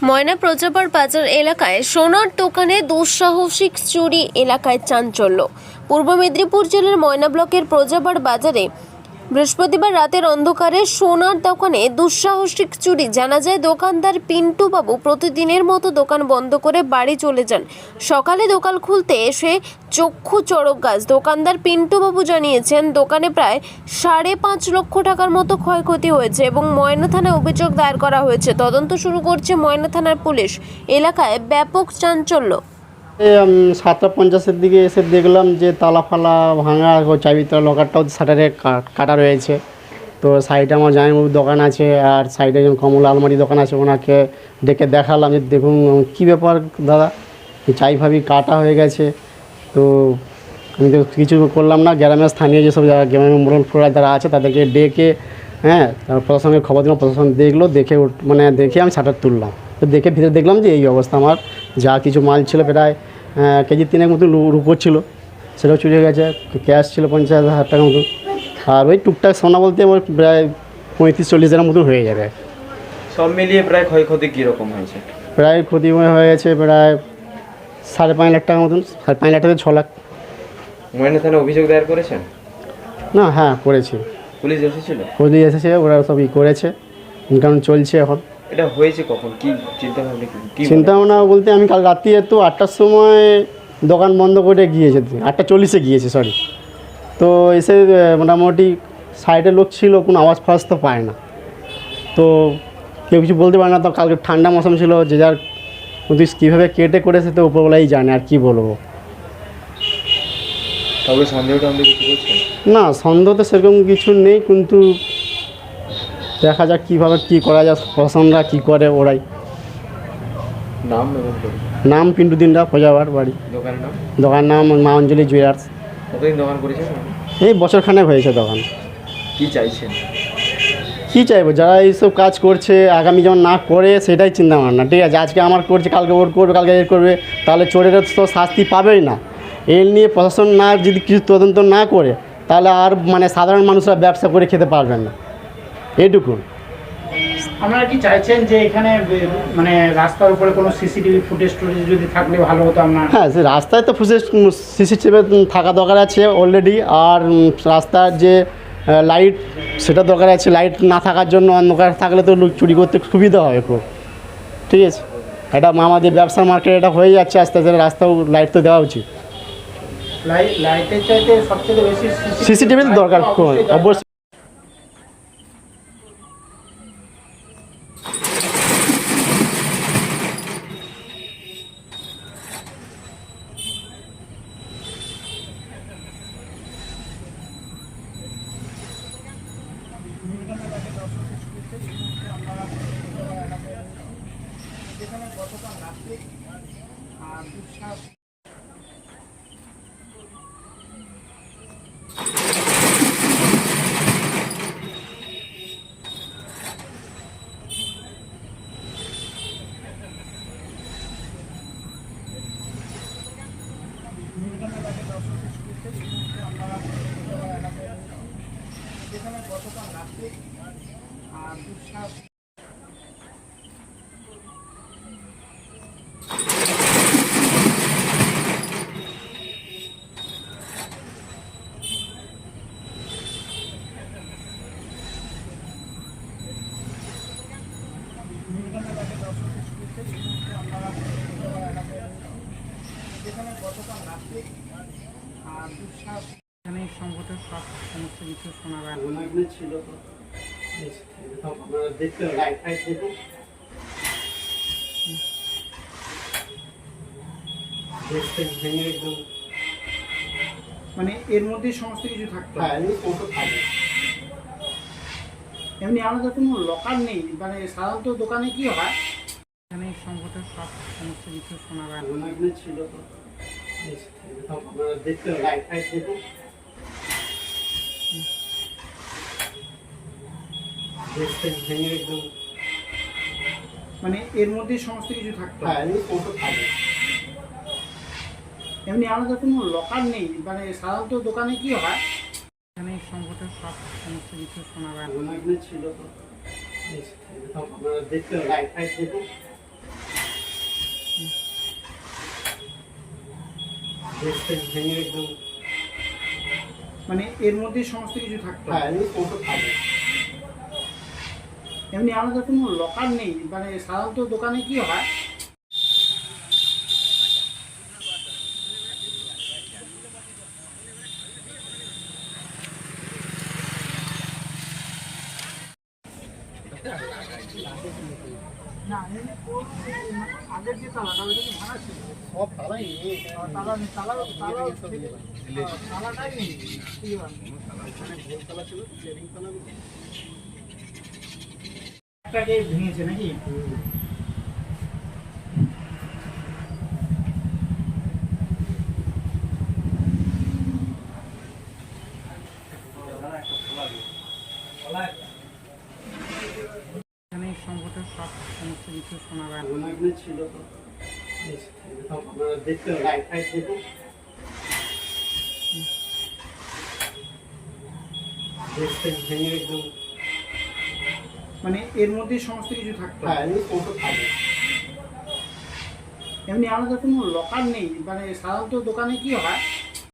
ময়না প্রজাপাড় বাজার এলাকায় সোনার দোকানে দুঃসাহসিক চুরি, এলাকায় চাঞ্চল্য। পূর্ব মেদিনীপুর জেলার ময়না ব্লকের প্রজাপাড় বাজারে বৃহস্পতিবার রাতের অন্ধকারে সোনার দোকানে দুঃসাহসিক চুরি। জানা যায়, দোকানদার পিন্টু বাবু প্রতিদিনের মতো দোকান বন্ধ করে বাড়ি চলে যান। সকালে দোকান খুলতে এসে চক্ষু চড়ক গাছ। দোকানদার পিন্টু বাবু জানিয়েছেন, দোকানে প্রায় 5.5 লক্ষ টাকার মতো ক্ষয়ক্ষতি হয়েছে এবং ময়না থানায় অভিযোগ দায়ের করা হয়েছে। তদন্ত শুরু করছে ময়না থানার পুলিশ। এলাকায় ব্যাপক চাঞ্চল্য। 7:50-এর দিকে এসে দেখলাম যে তালা ফালা ভাঙা, চাবিটা লকারটাও শাটারে কাটা রয়েছে। তো সাইডে আমার জামাইবাবুর দোকান আছে, আর সাইডে একজন কমলা আলমারি দোকান আছে, ওনাকে ডেকে দেখালাম যে দেখুন কী ব্যাপার দাদা, চাবি ফাবি কাটা হয়ে গেছে। তো আমি তো কিছু করলাম না। গ্রামের স্থানীয় যেসব গ্রামের মোড়ল ফোড়া যারা আছে তাদেরকে ডেকে তারপর প্রশাসনকে খবর দিলাম। প্রশাসন দেখলো, দেখে আমি শাটার তুললাম। তো দেখে ভিতরে দেখলাম যে এই অবস্থা। আমার যা কিছু মাল ছিল প্রায় কেজি 3 মতো রূপো ছিল, সেটাও চুরি হয়ে গেছে। ক্যাশ ছিল 50,000 টাকার মতো, আর ওই টুকটাক সোনা বলতে আমার প্রায় 35-40 মতো হয়ে যাবে। সব মিলিয়ে প্রায় ক্ষয়ক্ষতি কীরকম হয়েছে? প্রায় ক্ষতি হয়ে গেছে প্রায় 5.5 লাখ টাকার মতন। 5.5 লাখ থেকে 6 লাখ। ময়না থানায় অভিযোগ দায়ের করেছেন? না, হ্যাঁ করেছি। পুলিশ এসেছিল? পুলিশ এসেছে, ওরা সব করেছে, কারণ চলছে এখন। এটা হয়েছে কখন? কি চিন্তা ভাবনা বলতে আমি কাল রাত্রি 8টার সময় দোকান বন্ধ করে গিয়েছে, 8:40-এ গিয়েছে সরি। তো এসে মোটামুটি সাইডে লোক ছিল, কোনো আওয়াজ ফাওয়াজ তো পায় না, তো কেউ কিছু বলতে পারে না। তো কালকে ঠান্ডা মৌসুম ছিল, যে যার কীভাবে কেটে করেছে তো উপরবেলাই জানে, আর কি বলবো। তবে সন্দেহটা কিছু করছেন? না, সন্দেহ তো সেরকম কিছু নেই, কিন্তু দেখা যাক কীভাবে কী করা যায়, প্রশাসনরা কী করে ওরাই। নাম পিন্টু দিনরা, প্রজাপাড় বাড়ি। দোকানের নাম মা অঞ্জলি জুয়েলার্স। কতদিন দোকান করেছেন? এই বছরখানেক হয়েছে দোকান। কি চাইছেন? কী চাইবো, যারা এইসব কাজ করছে আগামী যেমন না করে সেটাই চিন্তা ভাবনা। ঠিক আছে, আজকে আমার করছে, কালকে ওর করবে, কালকে এর করবে, তাহলে চোরেরা তো শাস্তি পাবেই না। এর নিয়ে প্রশাসন না যদি কিছু তদন্ত না করে, তাহলে আর সাধারণ মানুষরা ব্যবসা করে খেতে পারবেন না, এইটুকু। আপনারা কি চাইছেন যে এখানে রাস্তার উপরে কোনো সিসিটিভি ফুটেজ যদি থাকলে ভালো হতো? হ্যাঁ, সে রাস্তায় তো সিসিটিভি থাকা দরকার আছে অলরেডি, আর রাস্তার যে লাইট সেটা দরকার আছে। লাইট না থাকার জন্য অন্ধকার থাকলে তো লোক চুরি করতে সুবিধা হয় খুব। ঠিক আছে, এটা আমাদের ব্যবসার মার্কেট এটা হয়ে যাচ্ছে আস্তে আস্তে, রাস্তাও লাইট তো দেওয়া উচিত। লাইটের চাইতে সবচেয়ে বেশি সিসিটিভি দরকার অবশ্যই। সমস্ত কিছু শোনা যায় ছিল এর মধ্যে সমস্ত কিছু থাকতো। এমনি আমাদের কোনো লকার নেই, সাধারণত দোকানে কি হয়, এখানে সমস্ত কিছু শোনা যায় ছিল। এর মধ্যে সমস্ত কিছু থাকতো। এমনি আমাদের কোনো লকার নেই, সাধারণত দোকানে কি হয়, এখানে সমস্ত কিছু শোনা যায় ছিল। ভেঙে একদম, মানে এর মধ্যে সমস্ত কিছু থাকতো? হ্যাঁ এমনি সমস্ত থাকে। এমনি আলাদা কোনো লকার নেই, মানে সাধারণত দোকানে কি হয় না, এমনি আগের যে তালাটা ওইটা কি ভাঙা ছিল? সব তালাই নেই। তালাটাই নেই। একটাকে ভেঙেছে নাকি? এখানে সম্ভবত সব সমস্ত কিছু শোনা যায়। ওনাগুলো ছিল তো, আপনারা দেখতে লাইট ফাইট দেখুন, ভেঙে একদম, মানে এর মধ্যে সমস্ত কিছু থাকতো? হ্যাঁ এমনি সমস্ত থাকে। এমনি আলাদা কোনো লকার নেই, মানে সাধারণত দোকানে কি হয়